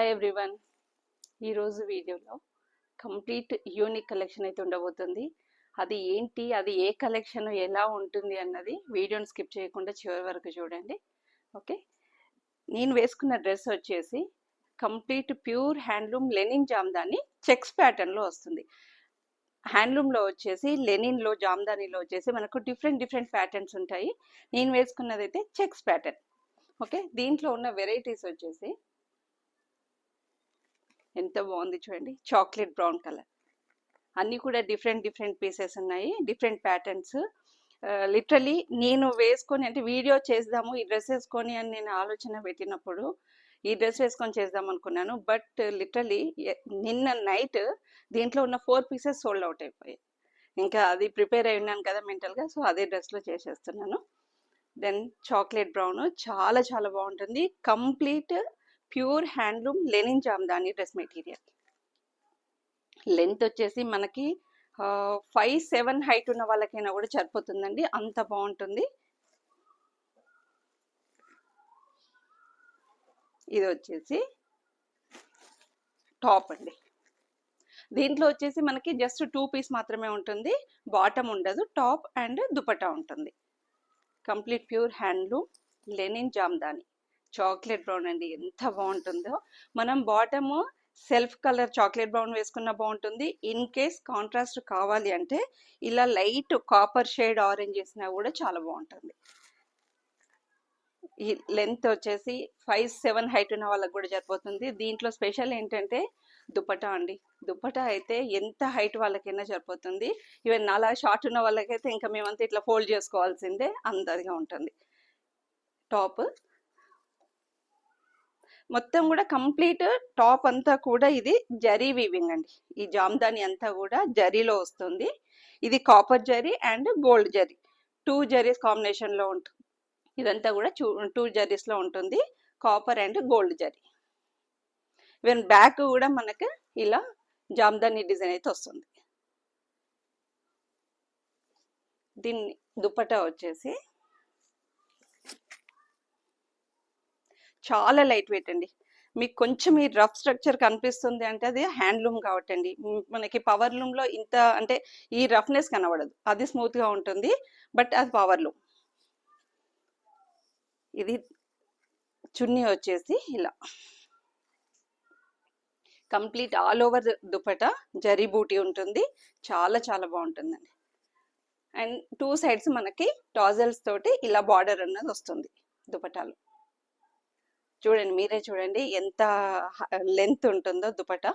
Hi everyone. ఈరోజు వీడియోలో complete unique collection అయితే ఉండబోతుంది. అది ఏంటి, అది ఏ కలెక్షన్, ఎలా ఉంటుంది అన్నది వీడియోని స్కిప్ చేయకుండా చివరి వరకు చూడండి. ఓకే, నేను వేసుకున్న డ్రెస్ వచ్చేసి complete pure handloom linen Jamdani checks ప్యాటర్న్లో వస్తుంది. హ్యాండ్లూమ్లో వచ్చేసి లెనిన్లో జామ్దానీలో వచ్చేసి మనకు డిఫరెంట్ ప్యాటర్న్స్ ఉంటాయి. నేను వేసుకున్నది అయితే చెక్స్ ప్యాటర్న్. ఓకే, దీంట్లో ఉన్న వెరైటీస్ వచ్చేసి ఎంత బాగుంది చూడండి, చాక్లెట్ బ్రౌన్ కలర్. అన్నీ కూడా డిఫరెంట్ పీసెస్ ఉన్నాయి, డిఫరెంట్ ప్యాటర్న్స్. లిటరలీ నేను వేసుకొని అంటే వీడియో చేద్దాము ఈ డ్రెస్ వేసుకొని అని నేను ఆలోచన పెట్టినప్పుడు ఈ డ్రెస్ వేసుకొని చేద్దాం అనుకున్నాను. బట్ లిటరలీ నిన్న నైట్ దీంట్లో ఉన్న 4 పీసెస్ సోల్డ్ అవుట్ అయిపోయాయి. ఇంకా అది ప్రిపేర్ అయి ఉన్నాను కదా మెంటల్గా, సో అదే డ్రెస్లో చేసేస్తున్నాను. దెన్ చాక్లెట్ బ్రౌన్ చాలా బాగుంటుంది. Complete pure handloom linen jamdani dress material. Length వచ్చేసి మనకి 5'7" హైట్ ఉన్న వాళ్ళకైనా కూడా సరిపోతుందండి, అంత బాగుంటుంది. ఇది వచ్చేసి టాప్ అండి. దీంట్లో వచ్చేసి మనకి జస్ట్ 2 పీస్ మాత్రమే ఉంటుంది, బాటమ్ ఉండదు. టాప్ అండ్ దుపట్టా ఉంటుంది. Complete pure handloom linen Jamdani chocolate brown అండి, ఎంత బాగుంటుందో. మనం bottom self colour chocolate brown వేసుకున్న బాగుంటుంది. ఇన్ కేస్ కాంట్రాస్ట్ కావాలి అంటే ఇలా లైట్ కాపర్ షేడ్ ఆరెంజ్ వేసినా కూడా చాలా బాగుంటుంది. ఈ లెంత్ వచ్చేసి 5'7" హైట్ ఉన్న వాళ్ళకి కూడా సరిపోతుంది. దీంట్లో స్పెషల్ ఏంటంటే దుపట్టా అండి. దుపట్టా అయితే ఎంత హైట్ వాళ్ళకైనా సరిపోతుంది. ఈవెన్ నాలా షార్ట్ ఉన్న వాళ్ళకైతే ఇంకా మేమంతా ఇట్లా ఫోల్డ్ చేసుకోవాల్సిందే, అంతగా ఉంటుంది. టాప్ మొత్తం కూడా కంప్లీట్ టాప్ అంతా కూడా ఇది జరీ వీవింగ్ అండి. ఈ జామ్దాని అంతా కూడా జరీలో వస్తుంది. ఇది copper zari and gold zari, 2 zaris కాంబినేషన్లో ఉంటుంది. ఇదంతా కూడా 2 జరీస్లో ఉంటుంది, copper and gold zari. Even back కూడా మనకు ఇలా జామ్దాని డిజైన్ అయితే వస్తుంది. దీన్ని దుపట్టా వచ్చేసి చాలా లైట్ వెయిట్ అండి. మీకు కొంచెం ఈ రఫ్ స్ట్రక్చర్ కనిపిస్తుంది అంటే అది హ్యాండ్లూమ్ కాబట్టి అండి. మనకి పవర్ లూమ్లో ఇంత అంటే ఈ రఫ్నెస్ కనబడదు, అది స్మూత్గా ఉంటుంది, బట్ అది పవర్ లూమ్. ఇది చున్నీ వచ్చేసి ఇలా complete all over dupatta zari buti ఉంటుంది, చాలా బాగుంటుందండి. అండ్ 2 సైడ్స్ మనకి టాజల్స్ తోటి ఇలా బార్డర్ అన్నది వస్తుంది దుపట్టాలు. చూడండి, మీరే చూడండి ఎంత లెంత్ ఉంటుందో దుపట్టా.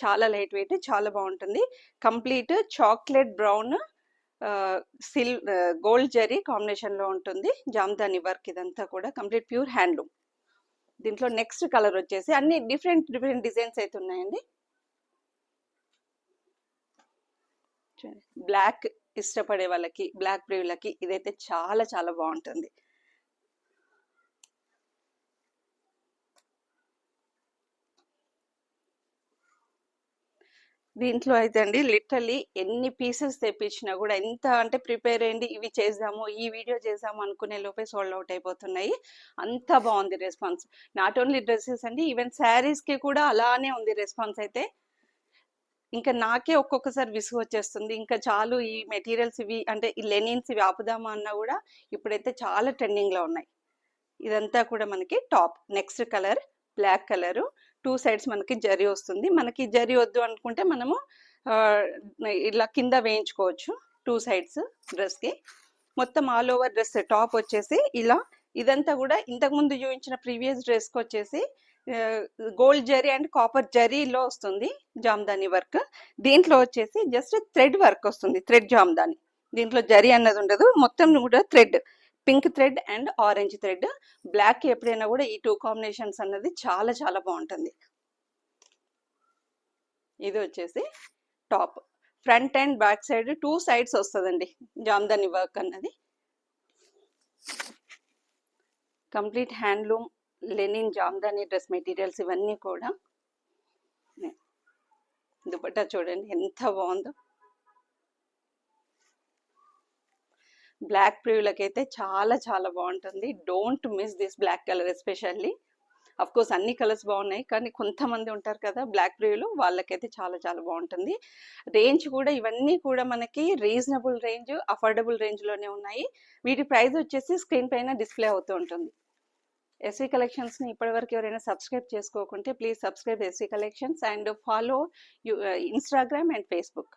చాలా లైట్ వెయిట్, చాలా బాగుంటుంది. Complete chocolate brown gold zari కాంబినేషన్లో ఉంటుంది. జామ్దాని వర్క్ ఇదంతా కూడా కంప్లీట్ ప్యూర్ హ్యాండ్లూమ్. దీంట్లో నెక్స్ట్ కలర్ వచ్చేసి అన్ని డిఫరెంట్ డిజైన్స్ అయితే ఉన్నాయండి. బ్లాక్ ఇష్టపడే వాళ్ళకి, బ్లాక్ ప్రియులకి ఇదైతే చాలా బాగుంటుంది. దీంట్లో అయితే అండి లిటరలీ ఎన్ని పీసెస్ తెప్పించినా కూడా ఎంత అంటే ప్రిపేర్ అయ్యింది ఇవి చేద్దాము ఈ వీడియో చేద్దాము అనుకునే లోపే సోల్డ్ అవుట్ అయిపోతున్నాయి. అంత బాగుంది రెస్పాన్స్. నాట్ ఓన్లీ డ్రెస్సెస్ అండి, ఈవెన్ శారీస్కి కూడా అలానే ఉంది రెస్పాన్స్ అయితే. ఇంకా నాకే ఒక్కొక్కసారి విసుగు వచ్చేస్తుంది, ఇంకా చాలు ఈ మెటీరియల్స్ ఇవి అంటే ఈ లెనిన్స్ ఇవి ఆపుదామా అన్నా కూడా ఇప్పుడైతే చాలా ట్రెండింగ్లో ఉన్నాయి. ఇదంతా కూడా మనకి top. Next colour black colour, 2 sides మనకి జరీ వస్తుంది. మనకి జరీ వద్దు అనుకుంటే మనము ఇలా కింద వేయించుకోవచ్చు 2 సైడ్స్ డ్రెస్కి. మొత్తం ఆల్ ఓవర్ డ్రెస్ టాప్ వచ్చేసి ఇలా. ఇదంతా కూడా ఇంతకుముందు చూపించిన ప్రీవియస్ డ్రెస్కి వచ్చేసి గోల్డ్ జరీ అండ్ కాపర్ జరీలో వస్తుంది జామ్దాని వర్క్. దీంట్లో వచ్చేసి జస్ట్ థ్రెడ్ వర్క్ వస్తుంది, థ్రెడ్ జామ్దాని. దీంట్లో జరీ అన్నది ఉండదు, మొత్తం కూడా thread, pink thread and orange thread. Black ఎప్పుడైనా కూడా ఈ 2 కాంబినేషన్స్ అన్నది చాలా బాగుంటుంది. ఇది వచ్చేసి top. Front and back side 2 sides వస్తుందండి జామ్దాని వర్క్ అన్నది. Complete handloom linen jamdani dress materials ఇవన్నీ కూడా. దుపట్టా చూడండి ఎంత బాగుందో. బ్లాక్ ప్రివ్యూలకైతే చాలా చాలా బాగుంటుంది. Don't miss this black colour especially. Of course అన్ని కలర్స్ బాగున్నాయి, కానీ కొంతమంది ఉంటారు కదా బ్లాక్ ప్రివ్యూలో, వాళ్ళకైతే చాలా చాలా బాగుంటుంది. రేంజ్ కూడా ఇవన్నీ కూడా మనకి రీజనబుల్ రేంజ్, అఫోర్డబుల్ రేంజ్లోనే ఉన్నాయి. వీటి ప్రైస్ వచ్చేసి స్క్రీన్ పైన డిస్ప్లే అవుతూ ఉంటుంది. ఎస్వి కలెక్షన్స్ని ఇప్పటివరకు ఎవరైనా సబ్స్క్రైబ్ చేసుకోకుంటే please subscribe SV collections and follow Instagram and Facebook.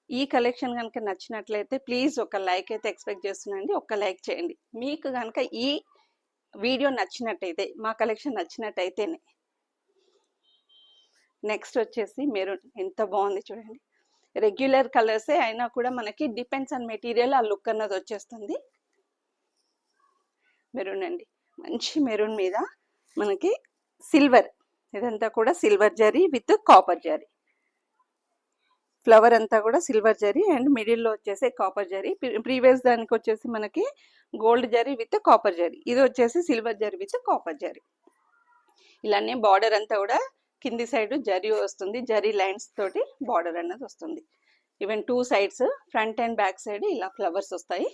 ఈ కలెక్షన్ కనుక నచ్చినట్లయితే ప్లీజ్ ఒక లైక్ అయితే ఎక్స్పెక్ట్ చేస్తున్నాండి, ఒక్క లైక్ చేయండి. మీకు కనుక ఈ వీడియో నచ్చినట్టయితే, మా కలెక్షన్ నచ్చినట్టయితేనే. నెక్స్ట్ వచ్చేసి మెరూన్, ఎంత బాగుంది చూడండి. రెగ్యులర్ కలర్సే అయినా కూడా మనకి డిపెండ్స్ ఆన్ మెటీరియల్ ఆ లుక్ అన్నది వచ్చేస్తుంది. మెరూన్ అండి, మంచి మెరూన్ మీద మనకి సిల్వర్, ఇదంతా కూడా silver zari with copper zari. Flower అంతా కూడా సిల్వర్ జరీ అండ్ మిడిల్లో వచ్చేసి కాపర్ జరీ. ప్రీవియస్ దానికి వచ్చేసి మనకి gold zari with copper zari, ఇది వచ్చేసి silver zari with copper zari. ఇలానే బార్డర్ అంతా కూడా కింది సైడ్ జరీ వస్తుంది, జరీ లైన్స్ తోటి బార్డర్ అన్నది వస్తుంది. Even 2 sides front and back side ఇలా ఫ్లవర్స్ వస్తాయి.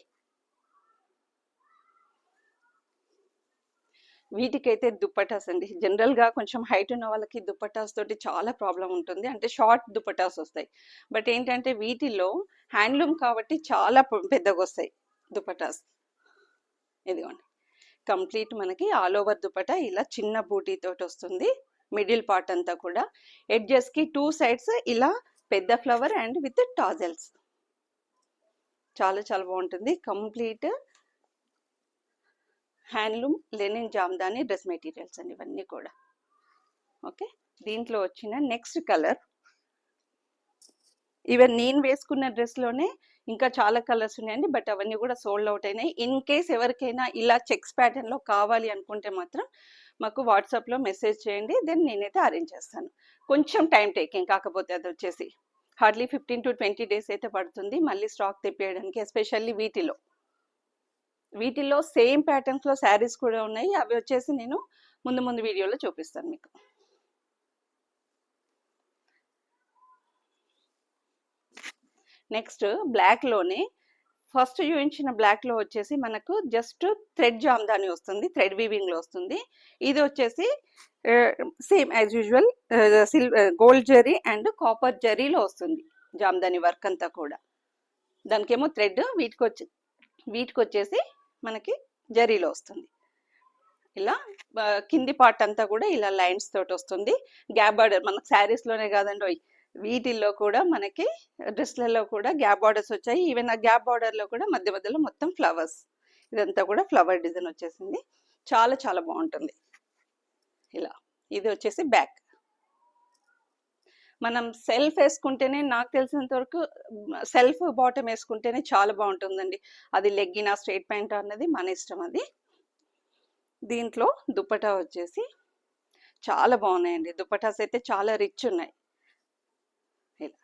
వీటికైతే దుప్పటాస్ అండి, జనరల్గా కొంచెం హైట్ ఉన్న వాళ్ళకి దుప్పటాస్ తోటి చాలా ప్రాబ్లం ఉంటుంది, అంటే షార్ట్ దుప్పటాస్ వస్తాయి. బట్ ఏంటంటే వీటిలో హ్యాండ్లూమ్ కాబట్టి చాలా పెద్దగా వస్తాయి దుప్పటాస్. ఇదిగోండి, కంప్లీట్ మనకి ఆల్ ఓవర్ దుప్పటా ఇలా చిన్న బూటీ తోటి వస్తుంది. మిడిల్ పార్ట్ అంతా కూడా ఎడ్జెస్కి 2 సైడ్స్ ఇలా పెద్ద ఫ్లవర్ అండ్ విత్ టాజల్స్. చాలా చాలా బాగుంటుంది. Complete handloom linen jamdani dress materials అండి ఇవన్నీ కూడా. ఓకే, దీంట్లో వచ్చిన నెక్స్ట్ కలర్, ఈవెన్ నేను వేసుకున్న డ్రెస్లోనే ఇంకా చాలా కలర్స్ ఉన్నాయండి, బట్ అవన్నీ కూడా సోల్డ్ అవుట్ అయినాయి. ఇన్ కేస్ ఎవరికైనా ఇలా చెక్స్ ప్యాటర్న్లో కావాలి అనుకుంటే మాత్రం మాకు వాట్సాప్లో మెసేజ్ చేయండి, దెన్ నేనైతే అరేంజ్ చేస్తాను. కొంచెం టైం టేకింగ్, కాకపోతే అది వచ్చేసి హార్డ్లీ 15 to 20 డేస్ అయితే పడుతుంది మళ్ళీ స్టాక్ తెప్పియడానికి. ఎస్పెషల్లీ వీటిల్లో సేమ్ ప్యాటర్న్స్లో శారీస్ కూడా ఉన్నాయి, అవి వచ్చేసి నేను ముందు వీడియోలో చూపిస్తాను మీకు. నెక్స్ట్ బ్లాక్లోనే ఫస్ట్ చూపించిన బ్లాక్లో వచ్చేసి మనకు జస్ట్ థ్రెడ్ జామ్దాని వస్తుంది, థ్రెడ్ వీవింగ్లో వస్తుంది. ఇది వచ్చేసి same as usual gold zari and copper జరీలో వస్తుంది జామ్దాని వర్క్ అంతా కూడా. దానికేమో థ్రెడ్, వీటికి వచ్చేసి మనకి జరీలో వస్తుంది. ఇలా కింది పార్ట్ అంతా కూడా ఇలా లైన్స్ తోటి వస్తుంది. గ్యాప్ బార్డర్ మనకు శారీస్లోనే కాదండి, వీటిల్లో కూడా మనకి డ్రెస్లలో కూడా గ్యాప్ బార్డర్స్ వచ్చాయి. ఈవెన్ ఆ గ్యాప్ బార్డర్లో కూడా మధ్య మధ్యలో మొత్తం ఫ్లవర్స్, ఇదంతా కూడా ఫ్లవర్ డిజైన్ వచ్చేసింది. చాలా చాలా బాగుంటుంది. ఇలా ఇది వచ్చేసి బ్యాక్. మనం సెల్ఫ్ వేసుకుంటేనే, నాకు తెలిసినంత వరకు సెల్ఫ్ బాటమ్ వేసుకుంటేనే చాలా బాగుంటుందండి. అది లెగ్గినా స్ట్రైట్ ప్యాంట్ అన్నది మన ఇష్టం అది. దీంట్లో దుప్పటా వచ్చేసి చాలా బాగున్నాయండి, దుప్పటాస్ అయితే చాలా రిచ్ ఉన్నాయి. ఇలా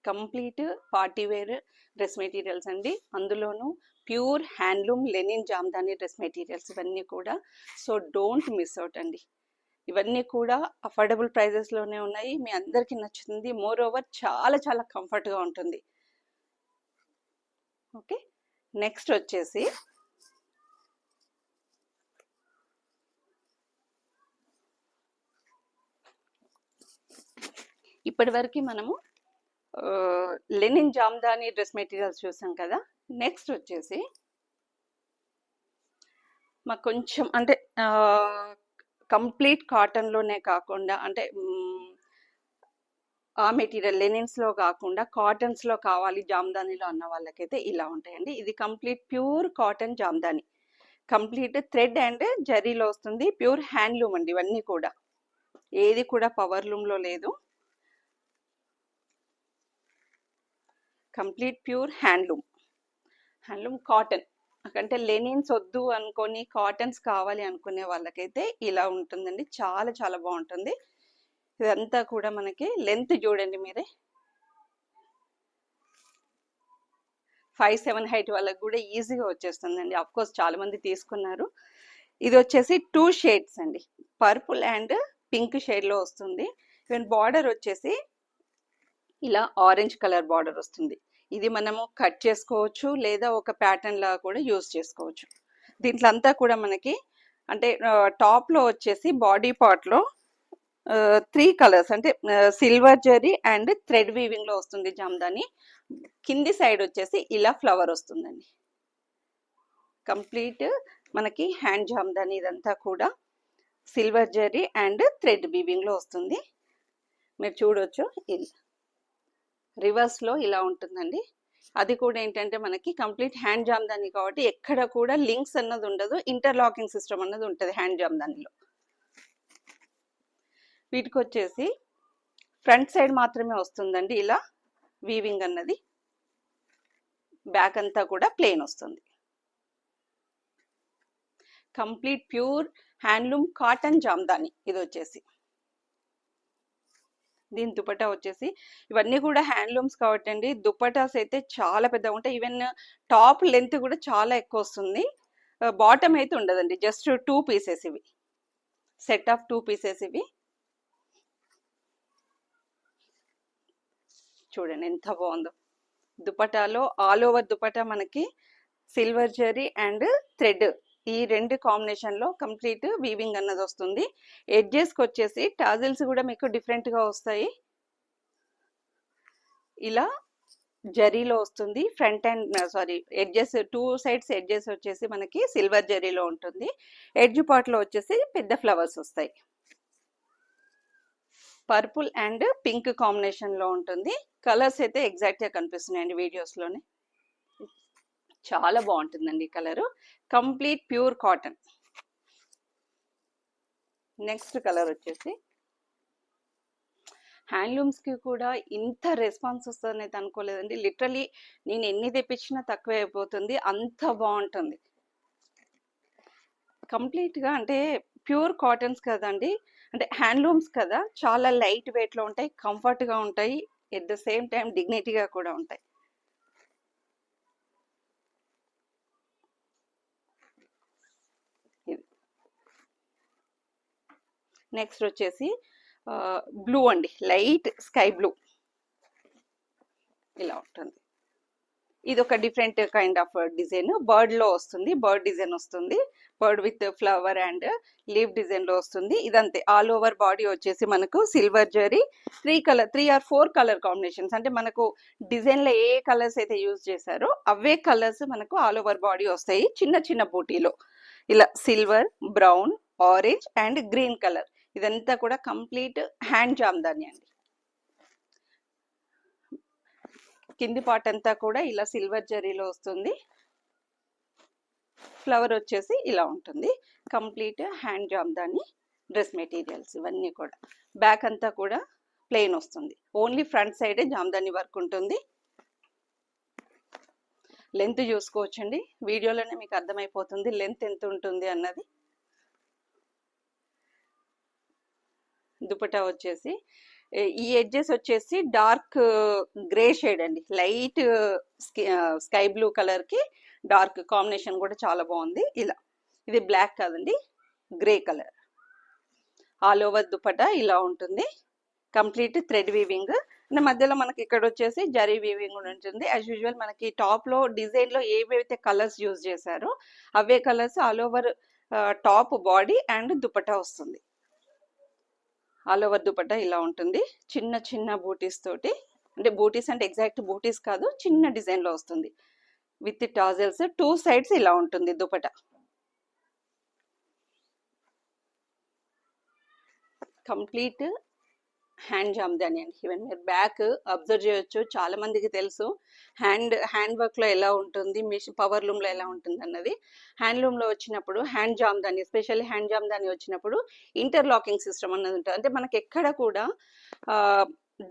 complete party wear dress materials అండి, అందులోనూ pure handloom linen jamdani dress materials ఇవన్నీ కూడా. సో డోంట్ మిస్ అవుట్ అండి, ఇవన్నీ కూడా అఫోర్డబుల్ ప్రైజెస్లోనే ఉన్నాయి, మీ అందరికీ నచ్చుతుంది. మోర్ ఓవర్ చాలా చాలా కంఫర్ట్గా ఉంటుంది. ఓకే, నెక్స్ట్ వచ్చేసి ఇప్పటివరకు మనము లెనిన్ జామ్దాని డ్రెస్ మెటీరియల్స్ చూసాం కదా. నెక్స్ట్ వచ్చేసి మాకు కొంచెం అంటే కంప్లీట్ కాటన్లోనే కాకుండా, అంటే ఆ మెటీరియల్ లెనిన్స్లో కాకుండా కాటన్స్లో కావాలి జామ్దానిలో అన్న వాళ్ళకైతే ఇలా ఉంటాయండి. ఇది complete pure cotton Jamdani, complete thread and జరీలో వస్తుంది. ప్యూర్ హ్యాండ్లూమ్ అండి ఇవన్నీ కూడా, ఏది కూడా పవర్ లూమ్లో లేదు. Complete pure handloom cotton. అంటే లెనిన్స్ వద్దు అనుకొని కాటన్స్ కావాలి అనుకునే వాళ్ళకైతే ఇలా ఉంటుందండి, చాలా చాలా బాగుంటుంది. ఇదంతా కూడా మనకి లెంత్ చూడండి మీరే, 5'7" హైట్ వాళ్ళకి కూడా ఈజీగా వచ్చేస్తుందండి. అఫ్ కోర్స్ చాలా మంది తీసుకున్నారు. ఇది వచ్చేసి 2 షేడ్స్ అండి, పర్పుల్ అండ్ పింక్ షేడ్లో వస్తుంది. ఈవెన్ బార్డర్ వచ్చేసి ఇలా ఆరెంజ్ కలర్ బార్డర్ వస్తుంది. ఇది మనము కట్ చేసుకోవచ్చు లేదా ఒక ప్యాటర్న్ లాగా కూడా యూజ్ చేసుకోవచ్చు. దీంట్లో అంతా కూడా మనకి అంటే టాప్లో వచ్చేసి బాడీ పార్ట్లో 3 కలర్స్ అంటే సిల్వర్ జరీ అండ్ థ్రెడ్ వీవింగ్లో వస్తుంది జామ్దాని. కింది సైడ్ వచ్చేసి ఇలా ఫ్లవర్ వస్తుందండి. కంప్లీట్ మనకి హ్యాండ్ జామ్దాని ఇదంతా కూడా సిల్వర్ జరీ అండ్ థ్రెడ్ వీవింగ్లో వస్తుంది. మీరు చూడొచ్చు రివర్స్లో ఇలా ఉంటుందండి. అది కూడా ఏంటంటే మనకి కంప్లీట్ హ్యాండ్ జామ్దాని కాబట్టి ఎక్కడ కూడా లింక్స్ అన్నది ఉండదు, ఇంటర్లాకింగ్ సిస్టమ్ అన్నది ఉంటుంది హ్యాండ్ జామ్దానిలో. వీటికి వచ్చేసి ఫ్రంట్ సైడ్ మాత్రమే వస్తుందండి ఇలా వీవింగ్ అన్నది. బ్యాక్ అంతా కూడా ప్లెయిన్ వస్తుంది. Complete pure handloom cotton Jamdani ఇది వచ్చేసి. దీని దుపట్టా వచ్చేసి ఇవన్నీ కూడా హ్యాండ్లూమ్స్ కాబట్టి అండి దుపట్టాస్ అయితే చాలా పెద్దగా ఉంటాయి. ఈవెన్ టాప్ లెంత్ కూడా చాలా ఎక్కువ వస్తుంది. బాటమ్ అయితే ఉండదండి, జస్ట్ 2 పీసెస్ ఇవి, సెట్ ఆఫ్ 2 పీసెస్ ఇవి. చూడండి ఎంత బాగుందో. దుపట్టాలో ఆల్ ఓవర్ దుపట్టా మనకి సిల్వర్ జరీ అండ్ థ్రెడ్ ఈ 2 కాంబినేషన్లో కంప్లీట్ వీవింగ్ అన్నది వస్తుంది. ఎడ్జెస్కి వచ్చేసి టాజిల్స్ కూడా మీకు డిఫరెంట్గా వస్తాయి. ఇలా జరీలో వస్తుంది. Front and edges 2 sides edges వచ్చేసి మనకి సిల్వర్ జరీలో ఉంటుంది. ఎడ్జ్ పార్ట్లో వచ్చేసి పెద్ద ఫ్లవర్స్ వస్తాయి. పర్పుల్ అండ్ పింక్ కాంబినేషన్లో ఉంటుంది. కలర్స్ అయితే ఎగ్జాక్ట్గా కనిపిస్తున్నాయండి వీడియోస్లోనే. చాలా బాగుంటుందండి colour. Complete pure cotton. Next colour వచ్చేసి హ్యాండ్లూమ్స్కి కూడా ఇంత రెస్పాన్స్ వస్తుందని అయితే అనుకోలేదండి. లిటరలీ నేను ఎన్ని తెప్పించినా తక్కువే అయిపోతుంది, అంత బాగుంటుంది. కంప్లీట్గా అంటే ప్యూర్ కాటన్స్ కదండి, అంటే హ్యాండ్లూమ్స్ కదా, చాలా లైట్ వెయిట్లో ఉంటాయి, కంఫర్ట్గా ఉంటాయి, ఎట్ ద సేమ్ టైం డిగ్నిటీగా కూడా ఉంటాయి. నెక్స్ట్ వచ్చేసి బ్లూ అండి, లైట్ స్కై బ్లూ ఇలా ఉంటుంది. ఇది ఒక డిఫరెంట్ కైండ్ ఆఫ్ డిజైన్, బర్డ్లో వస్తుంది, బర్డ్ డిజైన్ వస్తుంది, bird with flower and leave డిజైన్లో వస్తుంది. ఇదంతే. ఆల్ ఓవర్ బాడీ వచ్చేసి మనకు silver zari 3 or 4 colour combinations, అంటే మనకు డిజైన్లో ఏ కలర్స్ అయితే యూజ్ చేశారో అవే కలర్స్ మనకు ఆల్ ఓవర్ బాడీ వస్తాయి. చిన్న చిన్న బూటీలో ఇలా silver, brown, orange and green colour. ఇదంతా కూడా కంప్లీట్ హ్యాండ్ జామ్దాని అండి. కింది పార్ట్ అంతా కూడా ఇలా సిల్వర్ జరీలో వస్తుంది. ఫ్లవర్ వచ్చేసి ఇలా ఉంటుంది. Complete hand jamdani dress materials ఇవన్నీ కూడా. బ్యాక్ అంతా కూడా ప్లెయిన్ వస్తుంది. ఓన్లీ ఫ్రంట్ సైడే జామ్దాని వర్క్ ఉంటుంది. లెంత్ చూసుకోవచ్చండి, వీడియోలోనే మీకు అర్థమైపోతుంది లెంత్ ఎంత ఉంటుంది అన్నది. దుపట్టా వచ్చేసి ఈ ఎడ్జెస్ వచ్చేసి డార్క్ గ్రే షేడ్ అండి, లైట్ స్కై బ్లూ కలర్కి డార్క్ కాంబినేషన్ కూడా చాలా బాగుంది. ఇలా ఇది బ్లాక్ కాదండి, grey colour. All over dupatta ఇలా ఉంటుంది. కంప్లీట్ థ్రెడ్ వీవింగ్, మధ్యలో మనకి ఇక్కడ వచ్చేసి జరీ వీవింగ్ కూడా ఉంటుంది. యాజ్ యూజువల్ మనకి టాప్లో డిజైన్లో ఏవైతే కలర్స్ యూజ్ చేశారో అవే colours all over top, body and dupatta వస్తుంది. ఆల్ ఓవర్ దుపట్టా ఇలా ఉంటుంది. చిన్న చిన్న బూటీస్ తోటి, అంటే బూటీస్ అంటే ఎగ్జాక్ట్ బూటీస్ కాదు, చిన్న డిజైన్లో వస్తుంది విత్ టాజల్స్. 2 సైడ్స్ ఇలా ఉంటుంది దుపట్టా. కంప్లీట్ హ్యాండ్ జామ్దాని అండి. ఈవెన్ మీరు బ్యాక్ అబ్జర్వ్ చేయొచ్చు, చాలా మందికి తెలుసు హ్యాండ్ వర్క్లో ఎలా ఉంటుంది, మిషన్ పవర్ లూమ్లో ఎలా ఉంటుంది అన్నది. హ్యాండ్లూమ్లో వచ్చినప్పుడు hand Jamdani, especially hand Jamdani వచ్చినప్పుడు ఇంటర్లాకింగ్ సిస్టమ్ అన్నది ఉంటుంది. అంటే మనకి ఎక్కడ కూడా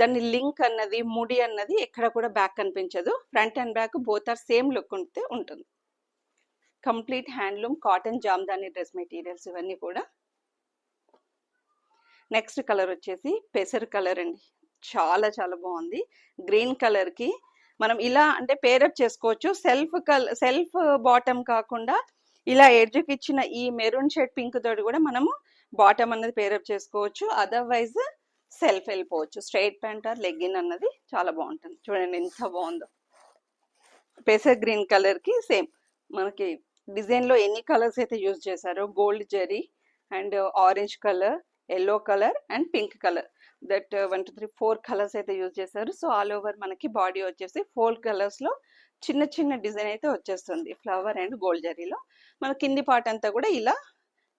దాని లింక్ అన్నది, ముడి అన్నది ఎక్కడ కూడా బ్యాక్ కనిపించదు. Front and back both are same look ఉంటుంది. Complete handloom cotton Jamdani dress materials ఇవన్నీ కూడా. నెక్స్ట్ కలర్ వచ్చేసి పెసర్ కలర్ అండి, చాలా చాలా బాగుంది. గ్రీన్ కలర్కి మనం ఇలా అంటే పేరప్ చేసుకోవచ్చు. సెల్ఫ్ బాటమ్ కాకుండా ఇలా ఎడ్జ్కి ఇచ్చిన ఈ మెరూన్ షేడ్ పింక్ తోటి కూడా మనము బాటమ్ అన్నది పేరప్ చేసుకోవచ్చు. అదర్వైజ్ సెల్ఫ్ వెళ్ళిపోవచ్చు. స్ట్రైట్ ప్యాంట్ ఆర్ లెగ్గిన్ అన్నది చాలా బాగుంటుంది. చూడండి ఎంత బాగుందో. పెసర్ గ్రీన్ కలర్కి సేమ్ మనకి డిజైన్లో ఎన్ని కలర్స్ అయితే యూజ్ చేశారో, గోల్డ్ జెరీ and orange colour, yellow colour and pink colour, that 1 2 3 4 colours అయితే యూజ్ చేశారు. సో ఆల్ ఓవర్ మనకి బాడీ వచ్చేసి 4 కలర్స్లో చిన్న చిన్న డిజైన్ అయితే వచ్చేస్తుంది ఫ్లవర్ అండ్ గోల్డ్ జెరీలో. మన కింది పార్ట్ అంతా కూడా ఇలా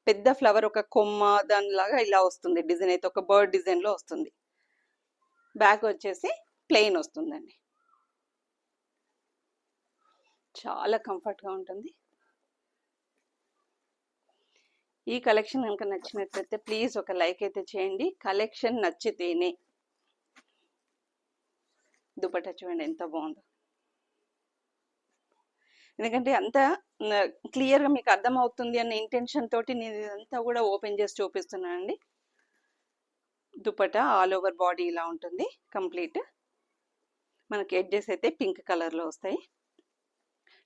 పెద్ద ఫ్లవర్, ఒక కొమ్మ దానిలాగా ఇలా వస్తుంది. డిజైన్ అయితే ఒక బర్డ్ డిజైన్లో వస్తుంది. బ్యాక్ వచ్చేసి ప్లెయిన్ వస్తుందండి. చాలా కంఫర్ట్గా ఉంటుంది. ఈ కలెక్షన్ కనుక నచ్చినట్లయితే ప్లీజ్ ఒక లైక్ అయితే చేయండి. కలెక్షన్ నచ్చితేనే. దుపట్టా చూడండి ఎంత బాగుందో. ఎందుకంటే అంత క్లియర్గా మీకు అర్థమవుతుంది అన్న ఇంటెన్షన్ తోటి నేను ఇదంతా కూడా ఓపెన్ చేసి చూపిస్తున్నానండి. దుపట్టా ఆల్ ఓవర్ బాడీ ఇలా ఉంటుంది కంప్లీట్. మనకి ఎడ్జెస్ అయితే పింక్ కలర్లో వస్తాయి.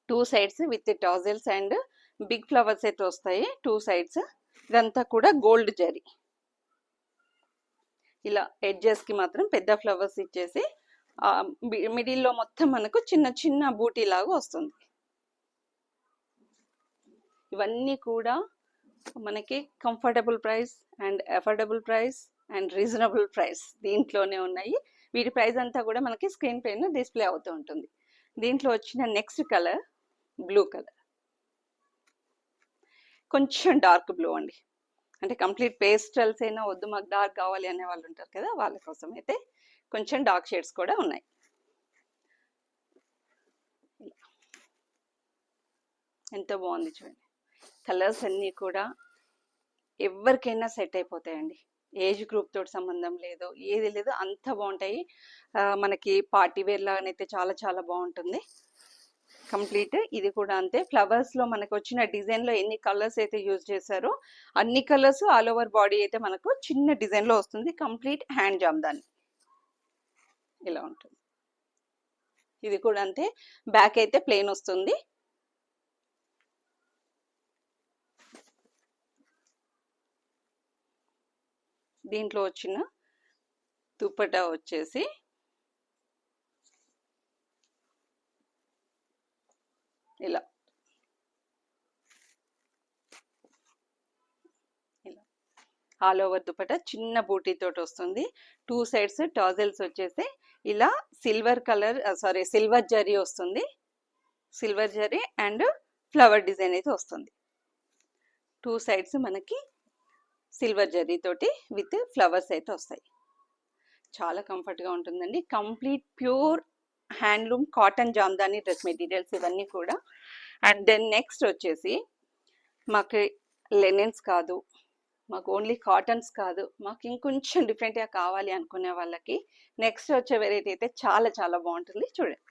2 sides with tassels and big flowers అయితే వస్తాయి 2 సైడ్స్. ఇదంతా కూడా గోల్డ్ జరీ. ఇలా ఎడ్జెస్కి మాత్రం పెద్ద ఫ్లవర్స్ ఇచ్చేసి మిడిల్లో మొత్తం మనకు చిన్న చిన్న బూటీ లాగా వస్తుంది. ఇవన్నీ కూడా మనకి comfortable price and affordable price and reasonable price దీంట్లోనే ఉన్నాయి. వీటి ప్రైస్ అంతా కూడా మనకి స్క్రీన్ పైన డిస్ప్లే అవుతూ ఉంటుంది. దీంట్లో వచ్చిన నెక్స్ట్ కలర్ బ్లూ కలర్, కొంచెం డార్క్ బ్లూ అండి. అంటే కంప్లీట్ పేస్టల్స్ అయినా వద్దు మాకు డార్క్ కావాలి అనే వాళ్ళు ఉంటారు కదా, వాళ్ళ కోసం అయితే కొంచెం డార్క్ షేడ్స్ కూడా ఉన్నాయి. ఎంత బాగుంది చూడండి. కలర్స్ అన్నీ కూడా ఎవరికైనా సెట్ అయిపోతాయండి. ఏజ్ గ్రూప్ తోటి సంబంధం లేదు, ఏది లేదు, అంత బాగుంటాయి. మనకి పార్టీ వేర్ లాగానైతే చాలా చాలా బాగుంటుంది కంప్లీట్. ఇది కూడా అంతే. ఫ్లవర్స్లో మనకు వచ్చిన డిజైన్లో ఎన్ని కలర్స్ అయితే యూజ్ చేశారో అన్ని కలర్స్ ఆల్ ఓవర్ బాడీ అయితే మనకు చిన్న డిజైన్లో వస్తుంది. కంప్లీట్ హ్యాండ్ జామ్దాని ఇలా ఉంటుంది. ఇది కూడా అంతే. బ్యాక్ అయితే ప్లెయిన్ వస్తుంది. దీంట్లో వచ్చిన దుపట్టా వచ్చేసి ఇలా ఆల్ ఓవర్ దుపట్టా చిన్న బూటీ తోటి వస్తుంది. 2 సైడ్స్ టాజల్స్ వచ్చేసి ఇలా సిల్వర్ కలర్ సిల్వర్ జరీ వస్తుంది. Silver zari and flower design అయితే వస్తుంది. 2 సైడ్స్ మనకి సిల్వర్ జరీ తోటి విత్ ఫ్లవర్స్ అయితే వస్తాయి. చాలా కంఫర్ట్గా ఉంటుందండి. Complete pure handloom cotton Jamdani dress materials ఇవన్నీ కూడా. అండ్ దెన్ నెక్స్ట్ వచ్చేసి మాకు లెనిన్స్ కాదు, మాకు ఓన్లీ కాటన్స్ కాదు, మాకు ఇంకొంచెం డిఫరెంట్గా కావాలి అనుకునే వాళ్ళకి నెక్స్ట్ వచ్చే వెరైటీ అయితే చాలా చాలా బాగుంటుంది. చూడండి,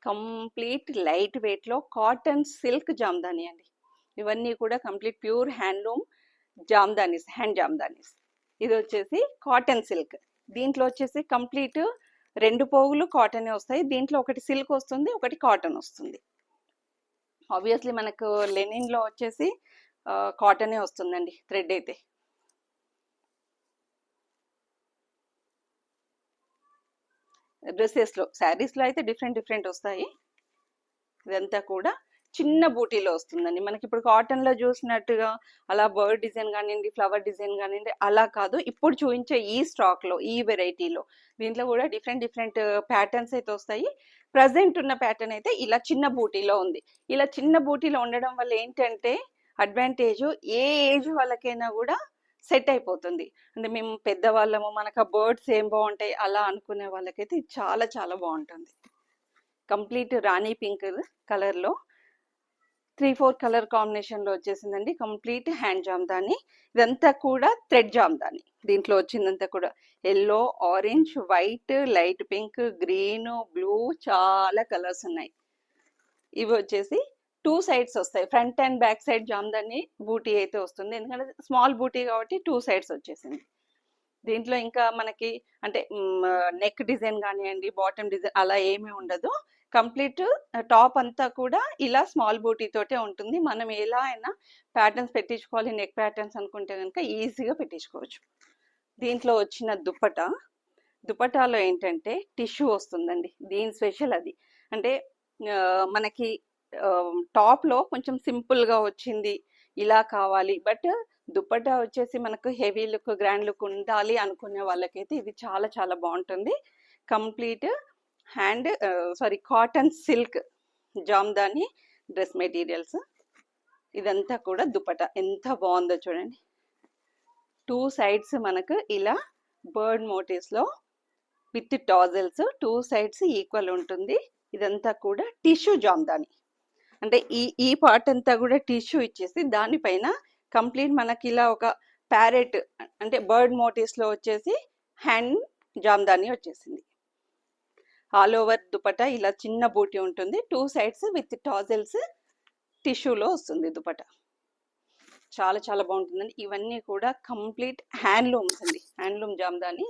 కంప్లీట్ లైట్ వెయిట్లో కాటన్ సిల్క్ జామ్దాని అండి. ఇవన్నీ కూడా complete pure handloom jamdanis, hand jamdanis. ఇది వచ్చేసి కాటన్ సిల్క్. దీంట్లో వచ్చేసి కంప్లీట్ 2 పోగులు కాటన్ వస్తాయి. దీంట్లో ఒకటి సిల్క్ వస్తుంది, ఒకటి కాటన్ వస్తుంది. ఆబ్వియస్లీ మనకు లెనిన్లో వచ్చేసి కాటనే వస్తుందండి థ్రెడ్ అయితే. డ్రెస్సెస్లో, శారీస్లో అయితే డిఫరెంట్ వస్తాయి. ఇదంతా కూడా చిన్న బూటీలో వస్తుందండి. మనకి ఇప్పుడు కాటన్లో చూసినట్టుగా అలా బర్డ్ డిజైన్ కానివ్వండి, ఫ్లవర్ డిజైన్ కానివ్వండి, అలా కాదు. ఇప్పుడు చూపించే ఈ స్టాక్లో, ఈ వెరైటీలో దీంట్లో కూడా డిఫరెంట్ ప్యాటర్న్స్ అయితే వస్తాయి. ప్రజెంట్ ఉన్న ప్యాటర్న్ అయితే ఇలా చిన్న బూటీలో ఉంది. ఇలా చిన్న బూటీలో ఉండడం వల్ల ఏంటంటే అడ్వాంటేజ్, ఏ ఏజ్ వాళ్ళకైనా కూడా సెట్ అయిపోతుంది. అంటే మేము పెద్దవాళ్ళము, మనకు ఆ బర్డ్స్ ఏం బాగుంటాయి అలా అనుకునే వాళ్ళకైతే ఇది చాలా చాలా బాగుంటుంది. కంప్లీట్ రాణి పింక్ కలర్లో 3-4 కలర్ కాంబినేషన్లో వచ్చేసిందండి. Complete hand jamdani. ఇదంతా కూడా థ్రెడ్ జామ్దాని. దీంట్లో వచ్చిందంతా కూడా yellow, orange, white, light pink, green, blue, చాలా కలర్స్ ఉన్నాయి. ఇవి వచ్చేసి 2 సైడ్స్ వస్తాయి. Front and back side jamdani buti అయితే వస్తుంది. ఎందుకంటే స్మాల్ బూటీ కాబట్టి 2 సైడ్స్ వచ్చేసింది. దీంట్లో ఇంకా మనకి అంటే నెక్ డిజైన్ కానివ్వండి, బాటమ్ డిజైన్ అలా ఏమీ ఉండదు. కంప్లీట్ టాప్ అంతా కూడా ఇలా స్మాల్ బూటీ తోటే ఉంటుంది. మనం ఎలా అయినా ప్యాటర్న్స్ పెట్టించుకోవాలి, నెక్ ప్యాటర్న్స్ అనుకుంటే కనుక ఈజీగా పెట్టించుకోవచ్చు. దీంట్లో వచ్చిన దుపటాలో ఏంటంటే టిష్యూ వస్తుందండి. దీని స్పెషల్ అది. అంటే మనకి టాప్లో కొంచెం సింపుల్గా వచ్చింది, ఇలా కావాలి, బట్ దుపట్టా వచ్చేసి మనకు హెవీ లుక్, గ్రాండ్ లుక్ ఉండాలి అనుకునే వాళ్ళకైతే ఇది చాలా చాలా బాగుంటుంది. Complete cotton silk Jamdani dress materials. ఇదంతా కూడా దుపట్టా ఎంత బాగుందో చూడండి. 2 సైడ్స్ మనకు ఇలా బర్డ్ మోటివ్స్లో విత్ టాజల్స్, 2 సైడ్స్ ఈక్వల్ ఉంటుంది. ఇదంతా కూడా టిష్యూ జామ్దాని. అంటే ఈ పార్ట్ అంతా కూడా టిష్యూ ఇచ్చేసి దానిపైన కంప్లీట్ మనకి ఇలా ఒక ప్యారెట్ అంటే బర్డ్ మోటివ్స్లో వచ్చేసి హ్యాండ్ జామ్దాని వచ్చేసింది. ఆల్ ఓవర్ దుపట్టా ఇలా చిన్న బూటీ ఉంటుంది. 2 సైడ్స్ విత్ టాజల్స్ టిష్యూలో వస్తుంది దుపట్టా. చాలా చాలా బాగుంటుందండి. ఇవన్నీ కూడా కంప్లీట్ హ్యాండ్లూమ్స్ అండి. Handloom jamdani,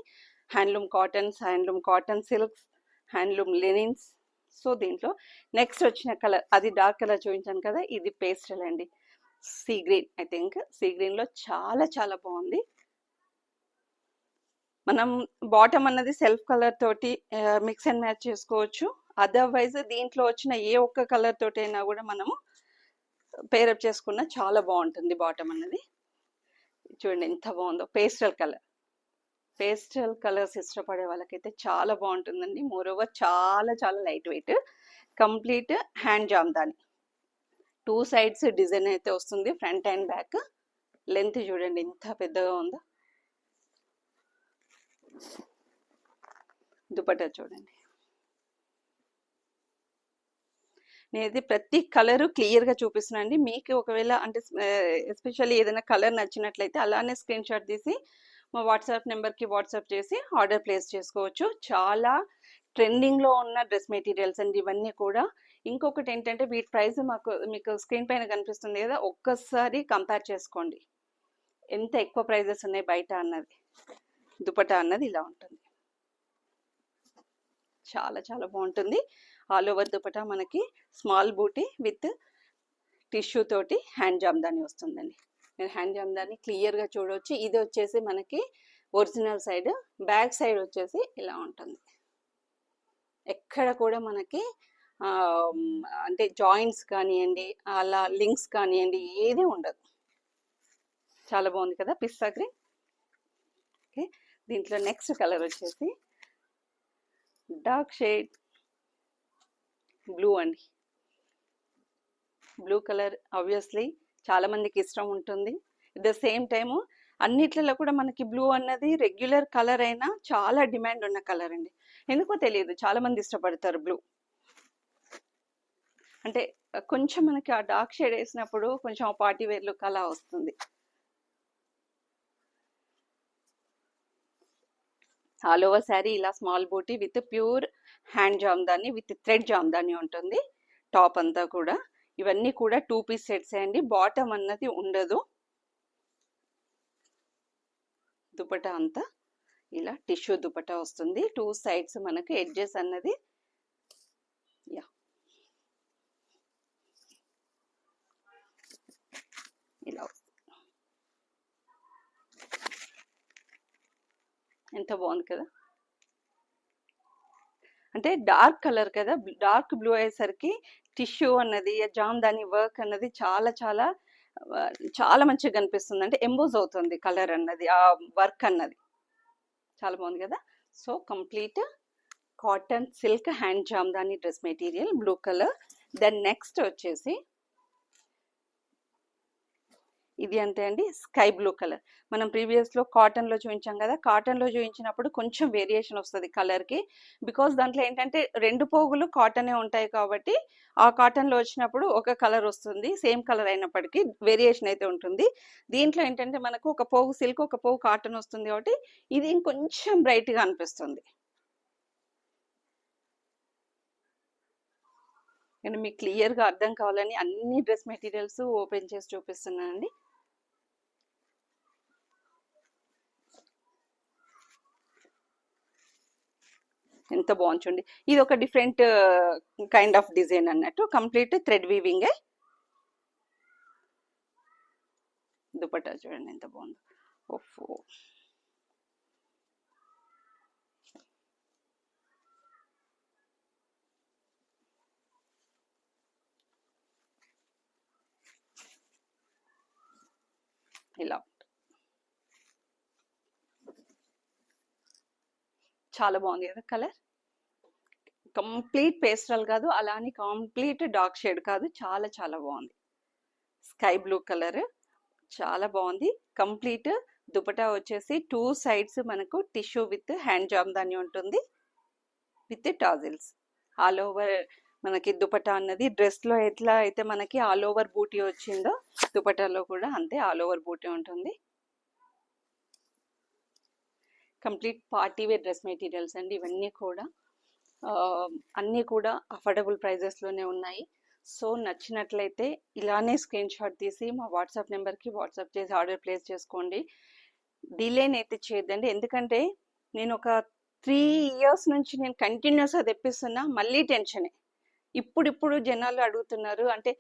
handloom cottons, handloom cotton silks, handloom linens. So దీంట్లో నెక్స్ట్ వచ్చిన కలర్, అది డార్క్ కలర్ చూపించాను కదా, ఇది పేస్టల్ అండి. Sea green. I think sea గ్రీన్లో చాలా చాలా బాగుంది. మనం బాటమ్ అన్నది సెల్ఫ్ కలర్ తోటి మిక్స్ అండ్ మ్యాచ్ చేసుకోవచ్చు. అదర్వైజ్ దీంట్లో వచ్చిన ఏ ఒక్క కలర్ తోటి అయినా కూడా మనము పేరప్ చేసుకున్న చాలా బాగుంటుంది బాటమ్ అన్నది. చూడండి ఎంత బాగుందో. పేస్టల్ కలర్స్ ఇష్టపడే వాళ్ళకైతే చాలా బాగుంటుందండి. మోరోవర్ చాలా చాలా light weight. Complete hand Jamdani, 2 sides design అయితే వస్తుంది, ఫ్రంట్ అండ్ బ్యాక్. లెంత్ చూడండి ఎంత పెద్దగా ఉందో. దుపట్టా చూడండి. నేనైతే ప్రతి కలరు క్లియర్గా చూపిస్తున్నాను అండి. మీకు ఒకవేళ అంటే ఎస్పెషల్లీ ఏదైనా కలర్ నచ్చినట్లయితే అలానే స్క్రీన్ షాట్ తీసి మా వాట్సాప్ నెంబర్కి వాట్సాప్ చేసి ఆర్డర్ ప్లేస్ చేసుకోవచ్చు. చాలా ట్రెండింగ్లో ఉన్న డ్రెస్ మెటీరియల్స్ అండి ఇవన్నీ కూడా. ఇంకొకటి ఏంటంటే వీటి ప్రైస్ మీకు స్క్రీన్ పైన కనిపిస్తుంది కదా, ఒక్కసారి కంపేర్ చేసుకోండి ఎంత ఎక్కువ ప్రైజెస్ ఉన్నాయి బయట అన్నది. దుపట్టా అన్నది ఇలా ఉంటుంది, చాలా చాలా బాగుంటుంది. ఆల్ ఓవర్ దుపట్టా మనకి స్మాల్ బూటీ విత్ టిష్యూ తోటి హ్యాండ్ జామ్దాని వస్తుందండి. నేను హ్యాండ్ జామ్దాని క్లియర్గా చూడవచ్చు. ఇది వచ్చేసి మనకి ఒరిజినల్ సైడ్, బ్యాక్ సైడ్ వచ్చేసి ఇలా ఉంటుంది. ఎక్కడ కూడా మనకి అంటే జాయింట్స్ కానివ్వండి, అలా లింక్స్ కానివ్వండి, ఏది ఉండదు. చాలా బాగుంది కదా పిస్తా గ్రీన్. ఓకే, దీంట్లో నెక్స్ట్ కలర్ వచ్చేసి డార్క్ షేడ్ బ్లూ అండి. బ్లూ కలర్ ఆబ్వియస్లీ చాలా మందికి ఇష్టం ఉంటుంది. ఎట్ ద సేమ్ టైము అన్నిట్లలో కూడా మనకి బ్లూ అన్నది రెగ్యులర్ కలర్ అయినా చాలా డిమాండ్ ఉన్న కలర్ అండి. ఎందుకో తెలియదు, చాలా మంది ఇష్టపడతారు బ్లూ. అంటే కొంచెం మనకి ఆ డార్క్ షేడ్ వేసినప్పుడు కొంచెం పార్టీ వేర్ లుక్ అలా వస్తుంది. ఆల్ ఓవర్ శారీ ఇలా స్మాల్ బూటీ with pure hand jamdani with thread jamdani ఉంటుంది. టాప్ అంతా కూడా ఇవన్నీ కూడా 2 పీస్ సెట్స్ అండి. బాటమ్ అన్నది ఉండదు. దుపట్టా అంతా ఇలా టిష్యూ దుపట్టా వస్తుంది. 2 సైడ్స్ మనకి ఎడ్జెస్ అన్నది యా ఇలా వస్తుంది. ఎంత బాగుంది కదా. అంటే డార్క్ కలర్ కదా, డార్క్ బ్లూ అయ్యేసరికి టిష్యూ అన్నది జామ్దాని వర్క్ అన్నది చాలా చాలా చాలా మంచిగా కనిపిస్తుంది. అంటే ఎంబోజ్ అవుతుంది కలర్ అన్నది, ఆ వర్క్ అన్నది చాలా బాగుంది కదా. So complete cotton silk hand jamdani dress material blue colour. Then next వచ్చేసి ఇది అంతే అండి, స్కై బ్లూ కలర్. మనం ప్రీవియస్లో కాటన్లో చూపించాం కదా, కాటన్లో చూపించినప్పుడు కొంచెం వేరియేషన్ వస్తుంది కలర్కి. బికాస్ దాంట్లో ఏంటంటే 2 పోగులు కాటనే ఉంటాయి కాబట్టి ఆ కాటన్లో వచ్చినప్పుడు ఒక కలర్ వస్తుంది, సేమ్ కలర్ అయినప్పటికీ వేరియేషన్ అయితే ఉంటుంది. దీంట్లో ఏంటంటే మనకు ఒక పోగు సిల్క్, ఒక పోగు కాటన్ వస్తుంది కాబట్టి ఇది ఇంకొంచెం బ్రైట్గా అనిపిస్తుంది. నేను మీకు క్లియర్గా అర్థం కావాలని అన్ని డ్రెస్ మెటీరియల్స్ ఓపెన్ చేసి చూపిస్తున్నానండి. ఎంత బాగుంది చూడండి. ఇది ఒక డిఫరెంట్ కైండ్ ఆఫ్ డిజైన్ అన్నట్టు, కంప్లీట్ థ్రెడ్ వీవింగే. దుపట్టా చూడండి ఎంత బాగుందో. ఓఫో, ఇలా చాలా బాగుంది కదా కలర్. కంప్లీట్ పేస్టల్ కాదు, అలానే కంప్లీట్ డార్క్ షేడ్ కాదు, చాలా చాలా బాగుంది. స్కై బ్లూ కలర్ చాలా బాగుంది. కంప్లీట్ దుపట్టా వచ్చేసి 2 సైడ్స్ మనకు టిష్యూ విత్ హ్యాండ్ జామ్దాని ఉంటుంది, విత్ టాజిల్స్. ఆల్ ఓవర్ మనకి దుపట్టా అన్నది డ్రెస్లో ఎట్లా అయితే మనకి ఆల్ ఓవర్ బూటీ వచ్చిందో, దుపట్టాలో కూడా అంతే ఆల్ ఓవర్ బూటీ ఉంటుంది. Complete party wear dress materials అండి ఇవన్నీ కూడా. అన్నీ కూడా అఫోర్డబుల్ ప్రైజెస్లోనే ఉన్నాయి. సో నచ్చినట్లయితే ఇలానే స్క్రీన్ షాట్ తీసి మా వాట్సాప్ నెంబర్కి వాట్సాప్ చేసి ఆర్డర్ ప్లేస్ చేసుకోండి. డిలేనైతే చేయొద్దండి, ఎందుకంటే నేను ఒక 3 ఇయర్స్ నుంచి నేను కంటిన్యూస్గా తెప్పిస్తున్నా, మళ్ళీ టెన్షనే. ఇప్పుడు జనాలు అడుగుతున్నారు అంటే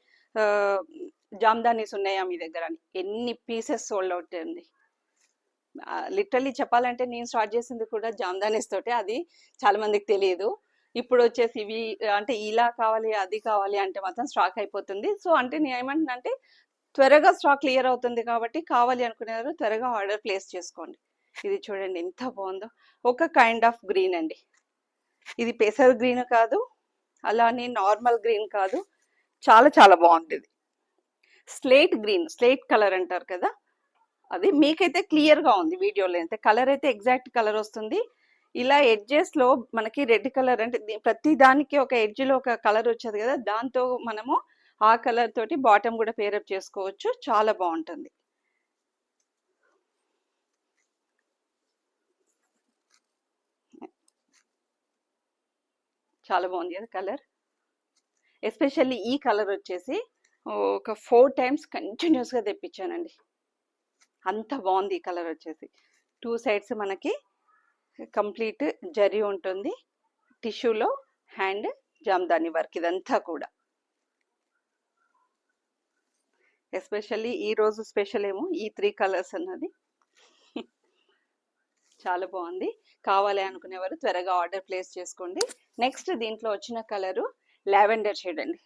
జామ్దానీస్ ఉన్నాయా మీ దగ్గర అని. ఎన్ని పీసెస్ సోల్డ్ అవుట్ అండి. లిటరల్లీ చెప్పాలంటే నేను స్టార్ట్ చేసింది కూడా జామ్దానీస్ తోటే, అది చాలా మందికి తెలియదు. ఇప్పుడు వచ్చేసి ఇవి అంటే ఇలా కావాలి అది కావాలి అంటే మాత్రం స్టాక్ అయిపోతుంది. సో అంటే నేను ఏమంటున్నా, త్వరగా స్టాక్ క్లియర్ అవుతుంది కాబట్టి కావాలి అనుకునేవారు త్వరగా ఆర్డర్ ప్లేస్ చేసుకోండి. ఇది చూడండి ఎంత బాగుందో. ఒక కైండ్ ఆఫ్ గ్రీన్ అండి ఇది, పెసర్ గ్రీన్ కాదు, అలానే నార్మల్ గ్రీన్ కాదు, చాలా చాలా బాగుంటుంది. స్లేట్ గ్రీన్, స్లేట్ కలర్ అంటారు కదా, అది మీకైతే క్లియర్గా ఉంది వీడియోలో. అయితే కలర్ అయితే ఎగ్జాక్ట్ కలర్ వస్తుంది. ఇలా ఎడ్జెస్లో మనకి రెడ్ కలర్ అంటే ప్రతి దానికి ఒక ఎడ్జ్లో ఒక కలర్ వచ్చేది కదా, దాంతో మనము ఆ కలర్ తోటి బాటమ్ కూడా పేరప్ చేసుకోవచ్చు, చాలా బాగుంటుంది. చాలా బాగుంది కదా కలర్. ఎస్పెషల్లీ ఈ కలర్ వచ్చేసి ఒక 4 టైమ్స్ కంటిన్యూస్గా తెప్పించానండి, అంత బాగుంది ఈ కలర్ వచ్చేసి. 2 సైడ్స్ మనకి కంప్లీట్ జరీ ఉంటుంది, టిష్యూలో హ్యాండ్ జామ్దాని వర్క్ ఇదంతా కూడా. ఎస్పెషల్లీ ఈరోజు స్పెషల్ ఏమో ఈ 3 కలర్స్ అన్నది. చాలా బాగుంది. కావాలి అనుకునేవారు త్వరగా ఆర్డర్ ప్లేస్ చేసుకోండి. నెక్స్ట్ దీంట్లో వచ్చిన కలరు లావెండర్ షేడ్ అండి.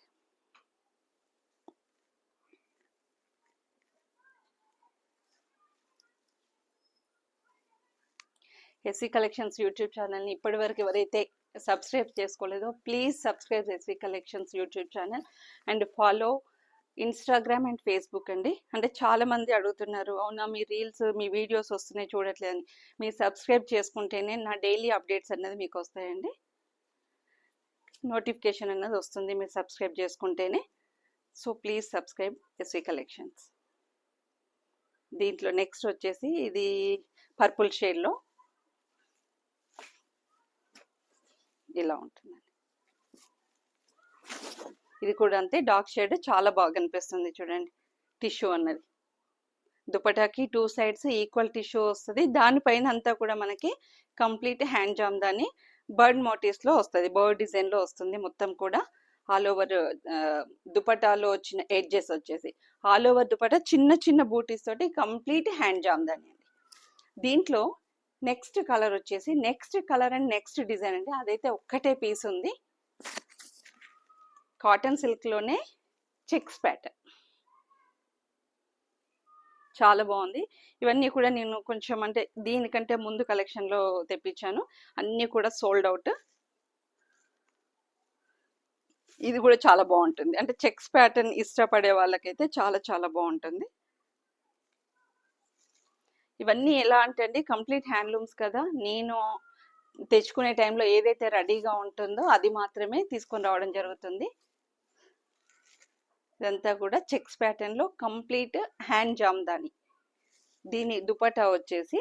ఎస్వి కలెక్షన్స్ యూట్యూబ్ ఛానల్ని ఇప్పటి వరకు ఎవరైతే సబ్స్క్రైబ్ చేసుకోలేదో please subscribe SV collections YouTube channel and follow Instagram and Facebook అండి. అంటే చాలా మంది అడుగుతున్నారు, అవునా మీ రీల్స్ మీ వీడియోస్ వస్తున్నాయి చూడట్లేదని. మీరు సబ్స్క్రైబ్ చేసుకుంటేనే నా డైలీ అప్డేట్స్ అన్నది మీకు వస్తాయండి, నోటిఫికేషన్ అన్నది వస్తుంది మీరు సబ్స్క్రైబ్ చేసుకుంటేనే. So please subscribe SV collections. దీంట్లో నెక్స్ట్ వచ్చేసి ఇది పర్పుల్ షేడ్లో ఇలా ఉంటుందండి. ఇది కూడా అంతే డార్క్ షేడ్, చాలా బాగా కనిపిస్తుంది చూడండి. టిష్యూ అన్నది దుపటాకి 2 సైడ్స్ ఈక్వల్ టిష్యూ వస్తుంది, దానిపైన అంతా కూడా మనకి కంప్లీట్ హ్యాండ్ జామ్దాని బర్డ్ మోటివ్స్లో వస్తుంది, బర్డ్ డిజైన్లో వస్తుంది మొత్తం కూడా. ఆల్ ఓవర్ దుపటాలో వచ్చిన ఎడ్జెస్ వచ్చేసి ఆల్ ఓవర్ దుపటా చిన్న చిన్న బూటీస్ తోటి కంప్లీట్ హ్యాండ్ జామ్దాని అండి. దీంట్లో నెక్స్ట్ కలర్ వచ్చేసి next colour and next design అండి, అదైతే ఒక్కటే పీస్ ఉంది. కాటన్ సిల్క్లోనే చెక్స్ ప్యాటర్న్, చాలా బాగుంది. ఇవన్నీ కూడా నేను కొంచెం అంటే దీనికంటే ముందు కలెక్షన్లో తెప్పించాను, అన్నీ కూడా సోల్డ్ అవుట్. ఇది కూడా చాలా బాగుంటుంది, అంటే చెక్స్ ప్యాటర్న్ ఇష్టపడే వాళ్ళకైతే చాలా చాలా బాగుంటుంది. ఇవన్నీ ఎలా అంటే అండి కంప్లీట్ హ్యాండ్లూమ్స్ కదా, నేను తెచ్చుకునే టైంలో ఏదైతే రెడీగా ఉంటుందో అది మాత్రమే తీసుకొని రావడం జరుగుతుంది. ఇదంతా కూడా చెక్స్ ప్యాటర్న్లో కంప్లీట్ హ్యాండ్ జామ్దాని. దీని దుపట్టా వచ్చేసి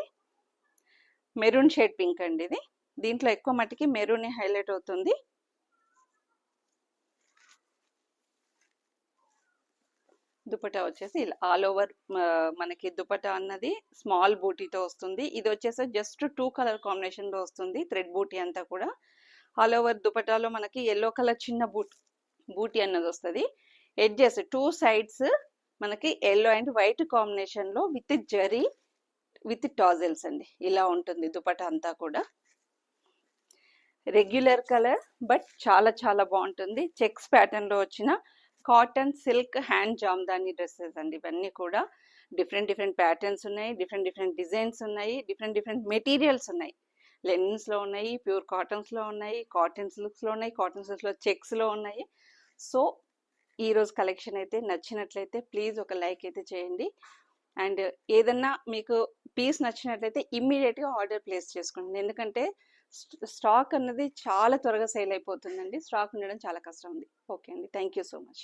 మెరూన్ షేడ్ పింక్ అండి ఇది, దీంట్లో ఎక్కువ మట్టికి మెరూన్ హైలైట్ అవుతుంది. దుపట్టా వచ్చేసి ఇలా ఆల్ ఓవర్ మనకి దుపట్టా అన్నది స్మాల్ బూటీతో వస్తుంది. ఇది వచ్చేసి జస్ట్ 2 కలర్ కాంబినేషన్లో వస్తుంది, థ్రెడ్ బూటీ అంతా కూడా. ఆల్ ఓవర్ దుపటాలో మనకి ఎల్లో కలర్ చిన్న బూటీ అన్నది వస్తుంది. ఎడ్జెస్ 2 సైడ్స్ మనకి ఎల్లో అండ్ వైట్ కాంబినేషన్లో విత్ జరీ విత్ టాజిల్స్ అండి. ఇలా ఉంటుంది దుపటా అంతా కూడా. రెగ్యులర్ కలర్ బట్ చాలా చాలా బాగుంటుంది. చెక్స్ ప్యాటర్న్లో వచ్చిన cotton silk hand Jamdani dresses అండి. ఇవన్నీ కూడా డిఫరెంట్ డిఫరెంట్ ప్యాటర్న్స్ ఉన్నాయి, డిఫరెంట్ డిఫరెంట్ డిజైన్స్ ఉన్నాయి, డిఫరెంట్ డిఫరెంట్ మెటీరియల్స్ ఉన్నాయి. లెనిన్స్లో ఉన్నాయి, ప్యూర్ కాటన్స్లో ఉన్నాయి, కాటన్ సిల్క్స్లో ఉన్నాయి, కాటన్ సిల్క్స్లో చెక్స్లో ఉన్నాయి. సో ఈరోజు కలెక్షన్ అయితే నచ్చినట్లయితే ప్లీజ్ ఒక లైక్ అయితే చేయండి. అండ్ ఏదన్నా మీకు పీస్ నచ్చినట్లయితే ఇమ్మీడియట్గా ఆర్డర్ ప్లేస్ చేసుకోండి. ఎందుకంటే స్టాక్ అన్నది చాలా త్వరగా సేల్ అయిపోతుందండి. స్టాక్ ఉండడం చాలా కష్టం ఉంది. ఓకే అండి, థ్యాంక్ యూ సో మచ్.